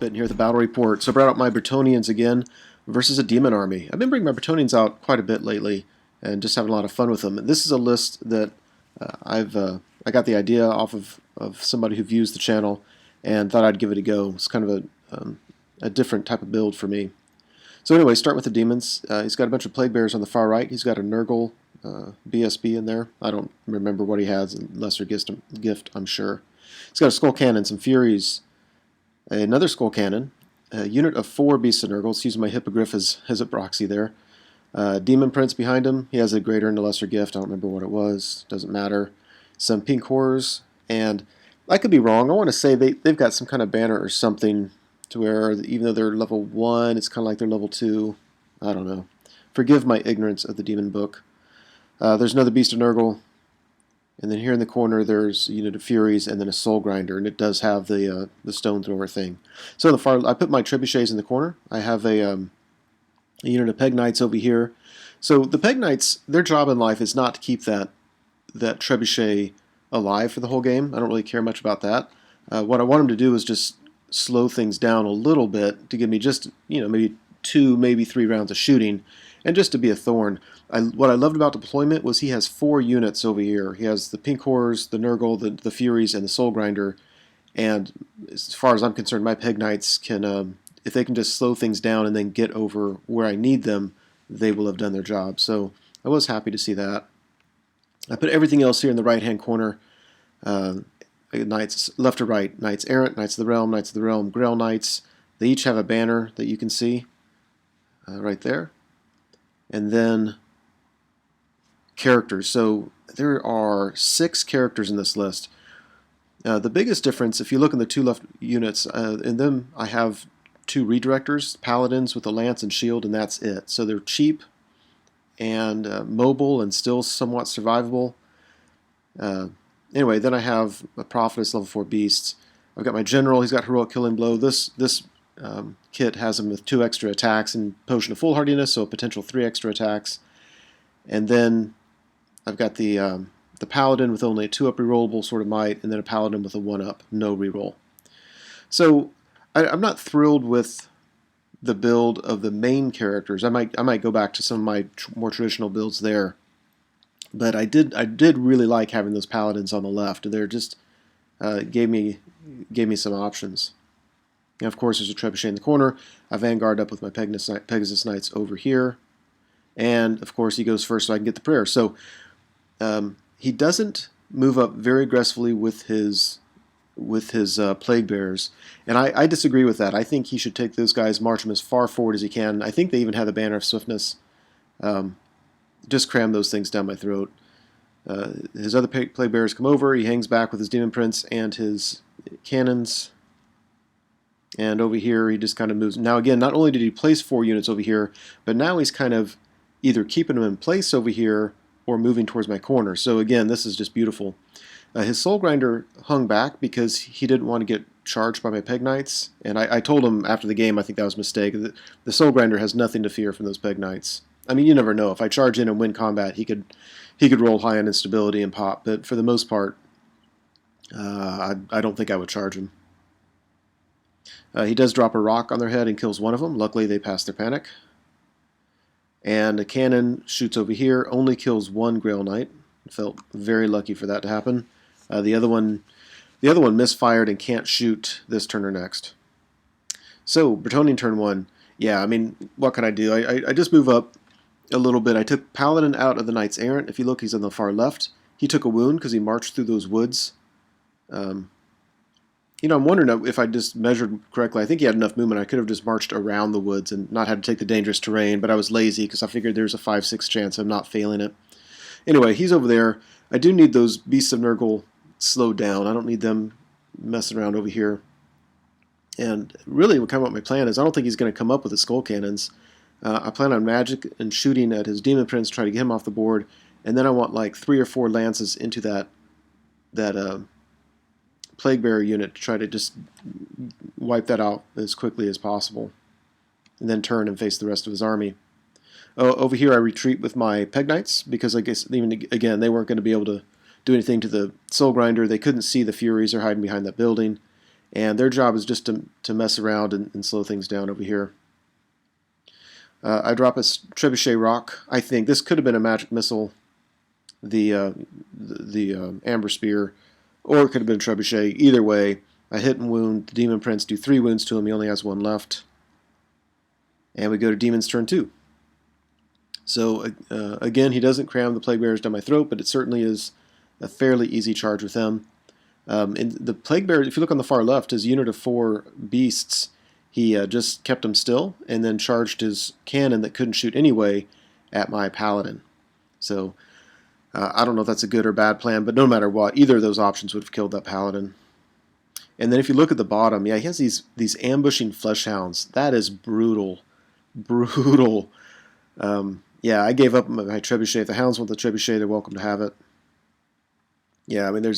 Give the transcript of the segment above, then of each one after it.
Bit here, the battle report. So I brought out my Bretonnians again versus a demon army. I've been bringing my Bretonnians out quite a bit lately and just having a lot of fun with them. And this is a list that I got the idea off of somebody who views the channel and thought I'd give it a go. It's kind of a different type of build for me. So anyway, start with the demons. He's got a bunch of plague bears on the far right. He's got a Nurgle BSB in there. I don't remember what he has. Lesser gift, I'm sure. He's got a skull cannon, some furies, another skull cannon, a unit of 4 beasts of Nurgles, using my hippogriff as a proxy there. Demon Prince behind him. He has a greater and a lesser gift. I don't remember what it was. Doesn't matter. Some pink horrors, and I could be wrong. I want to say they've got some kind of banner or something to where even though they're level 1, it's kind of like they're level 2. I don't know. Forgive my ignorance of the demon book. There's another beast of Nurgle. And then here in the corner, there's a unit of Furies and then a Soul Grinder, and it does have the Stone Thrower thing. So in the far, I put my Trebuchets in the corner. I have a unit of Peg Knights over here. So the Peg Knights, their job in life is not to keep that Trebuchet alive for the whole game. I don't really care much about that. What I want them to do is just slow things down a little bit to give me just, maybe 2, maybe 3 rounds of shooting, and just to be a thorn. What I loved about deployment was he has 4 units over here. He has the Pink Horrors, the Nurgle, the Furies, and the Soul Grinder. And as far as I'm concerned, my Peg Knights can, if they can just slow things down and then get over where I need them, they will have done their job. So I was happy to see that. I put everything else here in the right-hand corner. Knights left to right. Knights Errant, Knights of the Realm, Grail Knights. They each have a banner that you can see right there. And then characters. So there are 6 characters in this list. The biggest difference, if you look in the 2 left units, in them I have 2 redirectors, paladins with a lance and shield, and that's it. So they're cheap and mobile and still somewhat survivable. Anyway, then I have a prophetess level 4 beasts. I've got my general. He's got heroic killing blow. This kit has him with 2 extra attacks and potion of foolhardiness, so a potential 3 extra attacks. And then I've got the paladin with only a 2-up rerollable Sword of Might, and then a paladin with a 1-up, no reroll. So I'm not thrilled with the build of the main characters. I might go back to some of my more traditional builds there, but I did really like having those paladins on the left. They're just gave me some options. And of course, there's a trebuchet in the corner. I vanguard up with my Pegasus Knights over here. And of course, he goes first so I can get the prayer. So he doesn't move up very aggressively with his plague bearers, and I disagree with that. I think he should take those guys, march them as far forward as he can. I think they even have the banner of swiftness. Just cram those things down my throat. His other plague bearers come over. He hangs back with his demon prince and his cannons. And over here, he just kind of moves. Now again, not only did he place 4 units over here, but now he's kind of either keeping them in place over here or moving towards my corner. So again, this is just beautiful. His Soul Grinder hung back because he didn't want to get charged by my Peg Knights. And I told him after the game I think that was a mistake. The Soul Grinder has nothing to fear from those Peg Knights. I mean, you never know. If I charge in and win combat, he could roll high on instability and pop. But for the most part, I don't think I would charge him. He does drop a rock on their head and kills one of them. Luckily, they pass their panic. And a cannon shoots over here, only kills 1 Grail Knight. Felt very lucky for that to happen. The other one misfired and can't shoot this turn or next. So, Bretonnian turn 1. Yeah, I mean, what can I do? I just move up a little bit. I took Paladin out of the Knights Errant. If you look, he's on the far left. He took a wound because he marched through those woods. I'm wondering if I just measured correctly. I think he had enough movement. I could have just marched around the woods and not had to take the dangerous terrain, but I was lazy because I figured there's a 5-6 chance of not failing it. Anyway, he's over there. I do need those Beasts of Nurgle slowed down. I don't need them messing around over here. And really, what my plan is, I don't think he's going to come up with the skull cannons. I plan on magic and shooting at his demon prince, try to get him off the board, and then I want like 3 or 4 lances into that plague bearer unit to try to just wipe that out as quickly as possible, and then turn and face the rest of his army. Over here I retreat with my Peg Knights because I guess even again they weren't going to be able to do anything to the Soul Grinder. They couldn't see the Furies are hiding behind that building, and their job is just to mess around and slow things down over here. I drop a trebuchet rock. I think this could have been a magic missile, the amber spear, or it could have been trebuchet. Either way, I hit and wound. The demon prince, do 3 wounds to him. He only has 1 left. And we go to Demon's turn 2. So again, he doesn't cram the plague bearers down my throat, but it certainly is a fairly easy charge with him. And the plague bearer, if you look on the far left, his unit of 4 beasts, he just kept them still and then charged his cannon that couldn't shoot anyway at my paladin. So I don't know if that's a good or bad plan, but no matter what, either of those options would have killed that paladin. And then if you look at the bottom, yeah, he has these ambushing flesh hounds. That is brutal. Brutal. Yeah, I gave up my trebuchet. If the hounds want the trebuchet, they're welcome to have it. Yeah, I mean,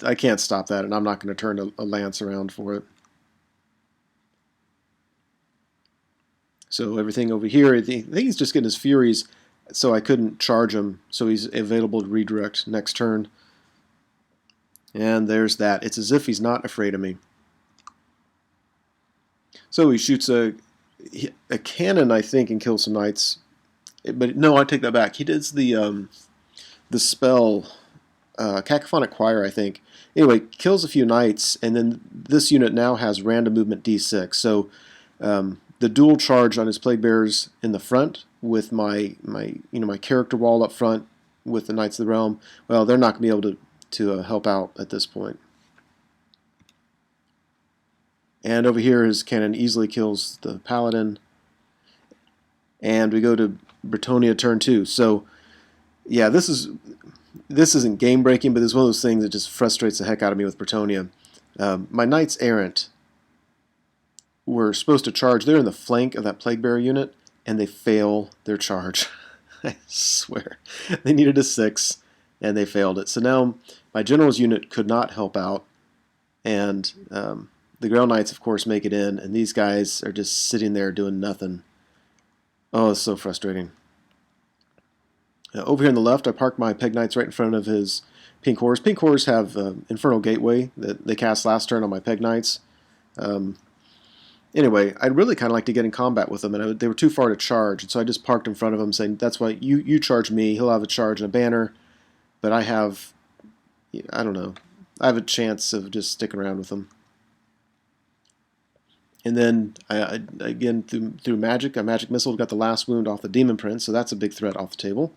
I can't stop that, and I'm not going to turn a lance around for it. So everything over here, I think he's just getting his furies, so I couldn't charge him, so he's available to redirect next turn. And there's that. It's as if he's not afraid of me. So he shoots a cannon, I think, and kills some knights. But no, I take that back. He does the spell, Cacophonic Choir, I think. Anyway, kills a few knights, and then this unit now has random movement D6. So the dual charge on his plague bearers in the front with my character wall up front with the Knights of the Realm. Well, they're not going to be able to help out at this point. And over here, his cannon easily kills the paladin. And we go to Bretonnia turn 2. So, yeah, this isn't game breaking, but it's one of those things that just frustrates the heck out of me with Bretonnia. My Knights Errant were supposed to charge. They're in the flank of that plague bearer unit, and they fail their charge. I swear, they needed a 6, and they failed it. So now my general's unit could not help out, and the Grail Knights, of course, make it in, and these guys are just sitting there doing nothing. Oh, it's so frustrating. Over here on the left, I parked my Peg Knights right in front of his Pink Horse. Pink Horse have Infernal Gateway that they cast last turn on my Peg Knights. Anyway, I'd really kind of like to get in combat with them, and they were too far to charge, and so I just parked in front of him saying, that's why you charge me. He'll have a charge and a banner, but I have, I don't know, I have a chance of just sticking around with him. And then, again, through magic, a magic missile got the last wound off the Demon Prince, so that's a big threat off the table.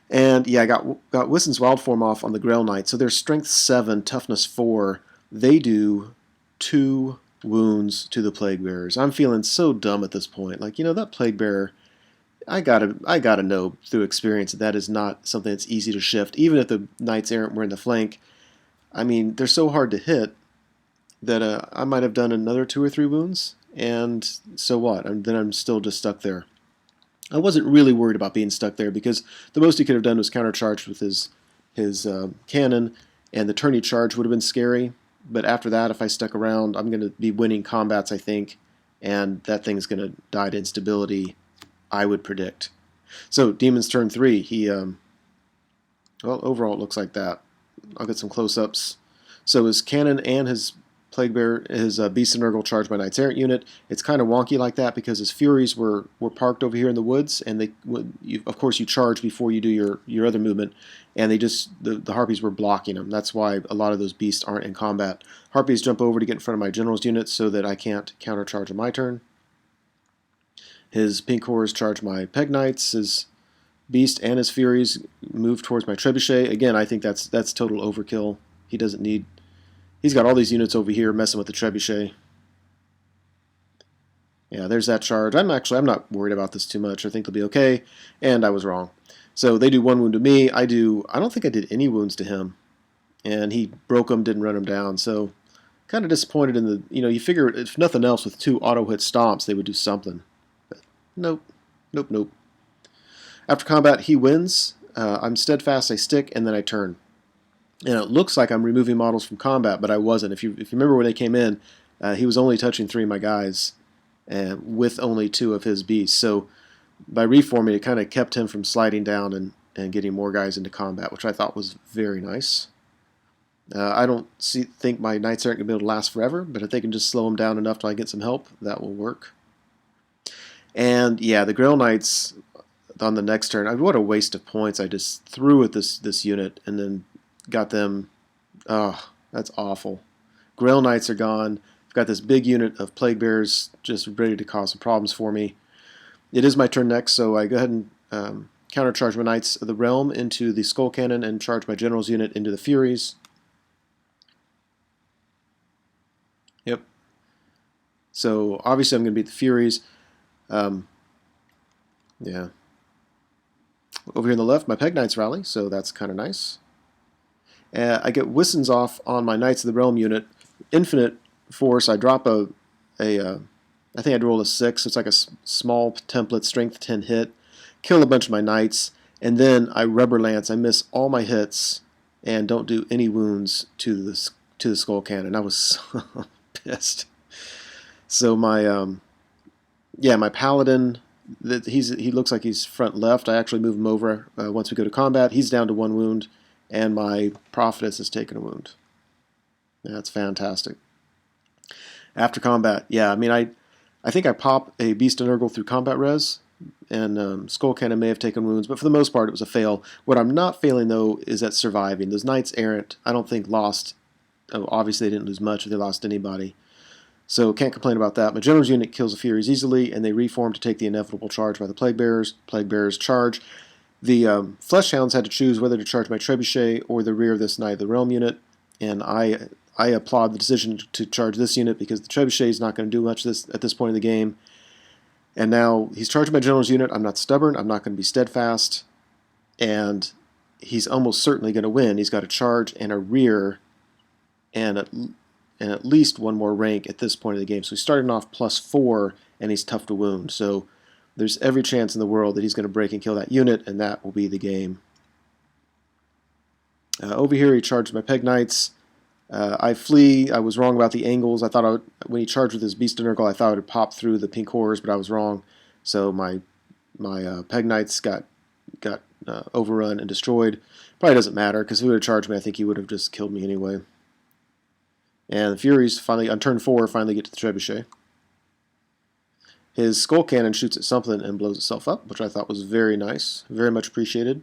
And, yeah, I got Wissen's Wild Form off on the Grail Knight, so they're Strength 7, Toughness 4. They do 2 wounds to the Plague Bearers. I'm feeling so dumb at this point. Like, that Plague Bearer, I gotta know through experience that is not something that's easy to shift. Even if the Knights Errant were in the flank, I mean, they're so hard to hit that I might have done another 2 or 3 wounds, and so what? Then I'm still just stuck there. I wasn't really worried about being stuck there because the most he could have done was countercharge with his cannon, and the turn he charged would have been scary. But after that, if I stuck around, I'm going to be winning combats, I think, and that thing's going to die to instability, I would predict. So, Demon's turn 3, he, well, overall it looks like that. I'll get some close-ups. So his cannon and his Plague Bearer, his Beast and Nurgle charged my Knights Errant unit. It's kind of wonky like that because his Furies were parked over here in the woods, and of course you charge before you do your other movement, and the Harpies were blocking them. That's why a lot of those beasts aren't in combat. Harpies jump over to get in front of my General's unit so that I can't countercharge on my turn. His Pink Horrors charge my Peg Knights. His Beast and his Furies move towards my Trebuchet. Again, I think that's total overkill. He doesn't need... He's got all these units over here messing with the Trebuchet. Yeah, there's that charge. I'm not worried about this too much. I think they'll be okay, and I was wrong. So they do 1 wound to me. I don't think I did any wounds to him, and he broke them, didn't run them down. So kind of disappointed in the, you figure if nothing else with 2 auto-hit stomps they would do something. But nope. After combat, he wins. I'm steadfast, I stick, and then I turn. And it looks like I'm removing models from combat, but I wasn't. If you remember when they came in, he was only touching 3 of my guys with only 2 of his beasts. So by reforming, it kind of kept him from sliding down and getting more guys into combat, which I thought was very nice. I don't think my Knights aren't going to be able to last forever, but if they can just slow them down enough till I get some help, that will work. And yeah, the Grail Knights on the next turn, what a waste of points I just threw at this unit and then got them. Oh, that's awful. Grail Knights are gone. I've got this big unit of Plague Bears just ready to cause some problems for me. It is my turn next, so I go ahead and countercharge my Knights of the Realm into the Skull Cannon and charge my General's unit into the Furies. Yep. So obviously I'm going to beat the Furies. Yeah. Over here on the left, my Peg Knights rally, so that's kind of nice. I get Wissons off on my Knights of the Realm unit. Infinite force, I drop I think I'd roll a 6. It's like a small template, strength 10 hit. Kill a bunch of my Knights, and then I Rubber Lance. I miss all my hits and don't do any wounds to the Skull Cannon. I was so pissed. So my my Paladin, he looks like he's front left. I actually move him over once we go to combat. He's down to 1 wound, and my Prophetess has taken a wound. That's fantastic. After combat, yeah, I mean, I think I pop a Beast of Nurgle through combat res, and Skull Cannon may have taken wounds, but for the most part it was a fail. What I'm not failing, though, is at surviving. Those Knights Errant, I don't think lost. Oh, obviously they didn't lose much if they lost anybody. So can't complain about that. My General's unit kills the Furies easily, and they reform to take the inevitable charge by the Plague Bearers. Plague Bearers charge. The Flesh Hounds had to choose whether to charge my Trebuchet or the rear of this Knight of the Realm unit, and I applaud the decision to charge this unit because the Trebuchet is not going to do much at this point in the game. And now he's charging my General's unit. I'm not stubborn. I'm not going to be steadfast. And he's almost certainly going to win. He's got a charge and a rear and at least 1 more rank at this point of the game. So he's starting off +4, and he's tough to wound. So there's every chance in the world that he's going to break and kill that unit, and that will be the game. Over here, he charged my Peg Knights. I flee. I was wrong about the angles. I thought when he charged with his Beast of Nurgle, I thought it would pop through the pink horrors, but I was wrong. So my Peg Knights got overrun and destroyed. Probably doesn't matter, because if he would have charged me, I think he would have just killed me anyway. And the Furies finally, on turn 4, finally get to the Trebuchet. His Skull Cannon shoots at something and blows itself up, which I thought was very nice, very much appreciated.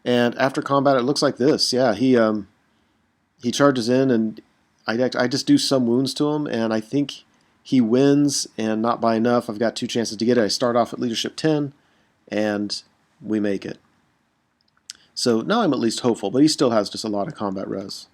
And after combat, it looks like this. Yeah, he charges in, and I just do some wounds to him, and I think he wins, and not by enough. I've got 2 chances to get it. I start off at leadership 10, and we make it. So now I'm at least hopeful, but he still has just a lot of combat res.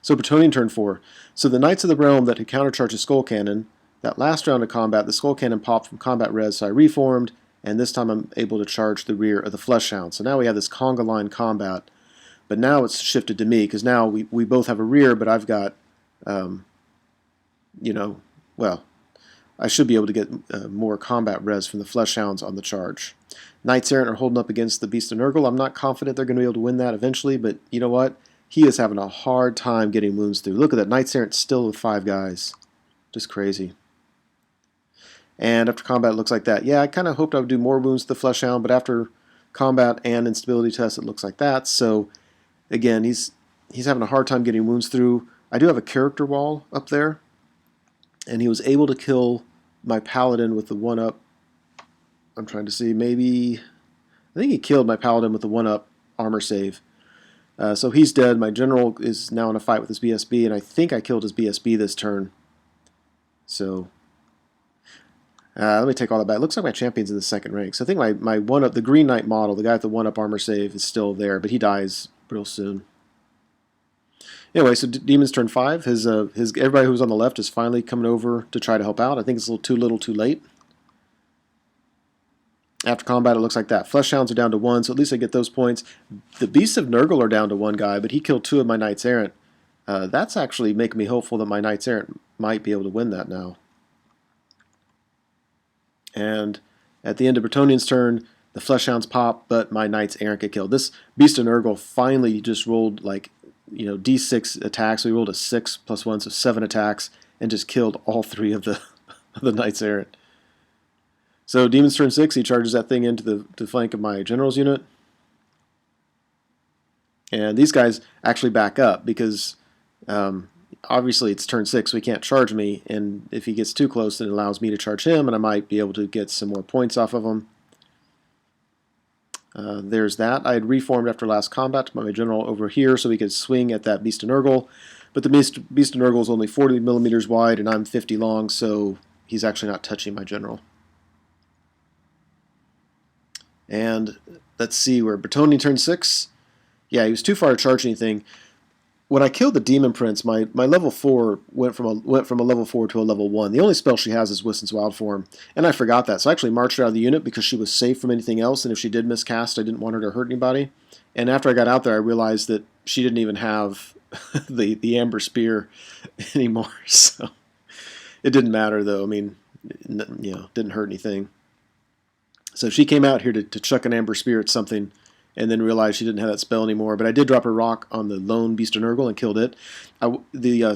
So Bretonnian turn 4. So the Knights of the Realm that had countercharged the Skull Cannon, that last round of combat, the Skull Cannon popped from combat res, so I reformed, and this time I'm able to charge the rear of the Flesh Hound. So now we have this conga line combat, but now it's shifted to me, because now we both have a rear, but I've got, well, I should be able to get more combat res from the Flesh Hounds on the charge. Knights Errant are holding up against the Beast of Nurgle. I'm not confident they're going to be able to win that eventually, but you know what? He is having a hard time getting wounds through. Look at that. Knights Errant still with 5 guys. Just crazy. And after combat, it looks like that. Yeah, I kind of hoped I would do more wounds to the Flesh Hound, but after combat and instability test, it looks like that. So, again, he's having a hard time getting wounds through. I do have a character wall up there, and he was able to kill my Paladin with the 1-up. I'm trying to see, maybe... I think he killed my Paladin with the 1-up armor save. So he's dead. My General is now in a fight with his BSB, and I think I killed his BSB this turn. So, let me take all that back. It looks like my champion's in the 2nd rank. So I think my 1-up, the Green Knight model, the guy with the 1-up armor save, is still there, but he dies real soon. Anyway, so Demons turn 5. Everybody who's on the left is finally coming over to try to help out. I think it's a little too late. After combat, it looks like that. Flesh Hounds are down to 1, so at least I get those points. The Beasts of Nurgle are down to 1 guy, but he killed 2 of my Knights Errant. That's actually making me hopeful that my Knights Errant might be able to win that now. And at the end of Bretonnian's turn, the Flesh Hounds pop, but my Knights Errant get killed. This Beast of Nurgle finally just rolled D6 attacks. We rolled a 6 + 1, so 7 attacks, and just killed all 3 of the Knights Errant. So Demons turn 6, he charges that thing into the flank of my General's unit. And these guys actually back up because obviously it's turn 6, so he can't charge me, and if he gets too close, then it allows me to charge him, and I might be able to get some more points off of him. There's that. I had reformed after last combat to put my general over here so we could swing at that Beast of Nurgle, but the Beast of Nurgle is only 40 millimeters wide, and I'm 50 long, so he's actually not touching my general. And let's see, we're Bretonnia turn 6. Yeah, he was too far to charge anything. When I killed the Demon Prince, my level 4 went from a level 4 to a level 1. The only spell she has is Wissen's Wild Form, and I forgot that, so I actually marched her out of the unit because she was safe from anything else, and if she did miscast, I didn't want her to hurt anybody. And after I got out there, I realized that she didn't even have the Amber Spear anymore, so it didn't matter, though. I mean, didn't hurt anything. So she came out here to chuck an Amber Spear at something, and then realized she didn't have that spell anymore. But I did drop a rock on the lone Beast of Nurgle and killed it. The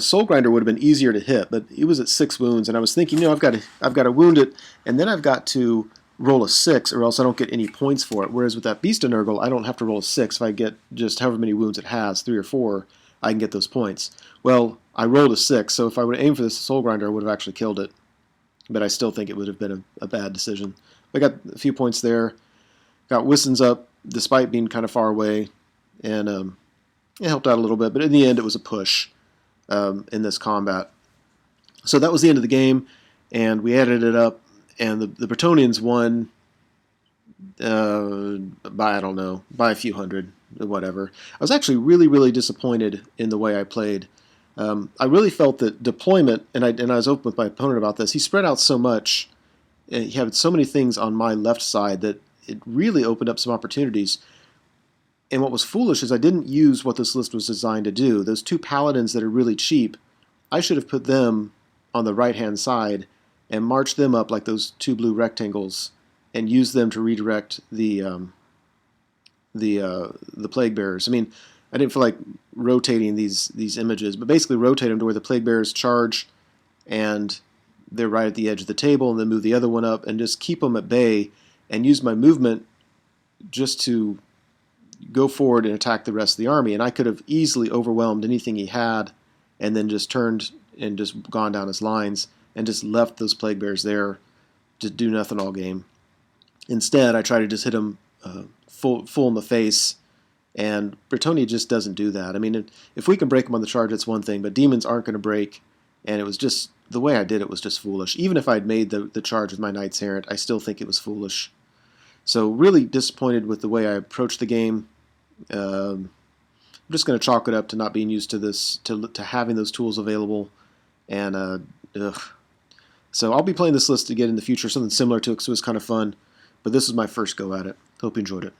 Soul Grinder would have been easier to hit, but it was at 6 wounds, and I was thinking, I've got to wound it, and then I've got to roll a 6, or else I don't get any points for it. Whereas with that Beast of Nurgle, I don't have to roll a 6. If I get just however many wounds it has, 3 or 4, I can get those points. Well, I rolled a 6, so if I would have aimed for this Soul Grinder, I would have actually killed it. But I still think it would have been a bad decision. I got a few points there. Got Wissen's up, despite being kind of far away, and it helped out a little bit. But in the end, it was a push in this combat. So that was the end of the game, and we added it up, and the Bretonnians won by, I don't know, by a few hundred, whatever. I was actually really, really disappointed in the way I played. I really felt that deployment, and I was open with my opponent about this, he spread out so much, and he had so many things on my left side that it really opened up some opportunities. And what was foolish is I didn't use what this list was designed to do. Those 2 paladins that are really cheap, I should have put them on the right-hand side and marched them up like those 2 blue rectangles and used them to redirect the Plague Bearers. I mean, I didn't feel like rotating these images, but basically rotate them to where the Plague Bearers charge and they're right at the edge of the table, and then move the other one up and just keep them at bay and use my movement just to go forward and attack the rest of the army. And I could have easily overwhelmed anything he had and then just turned and just gone down his lines and just left those Plague Bears there to do nothing all game. Instead, I tried to just hit him full in the face, and Bretonnia just doesn't do that. I mean, if we can break them on the charge, it's one thing, but demons aren't going to break, and it was just, the way I did it was just foolish. Even if I'd made the charge with my Knights Errant, I still think it was foolish. So really disappointed with the way I approached the game. I'm just going to chalk it up to not being used to this, to having those tools available, and so I'll be playing this list again in the future, something similar to it because it was kind of fun, but this is my first go at it. Hope you enjoyed it.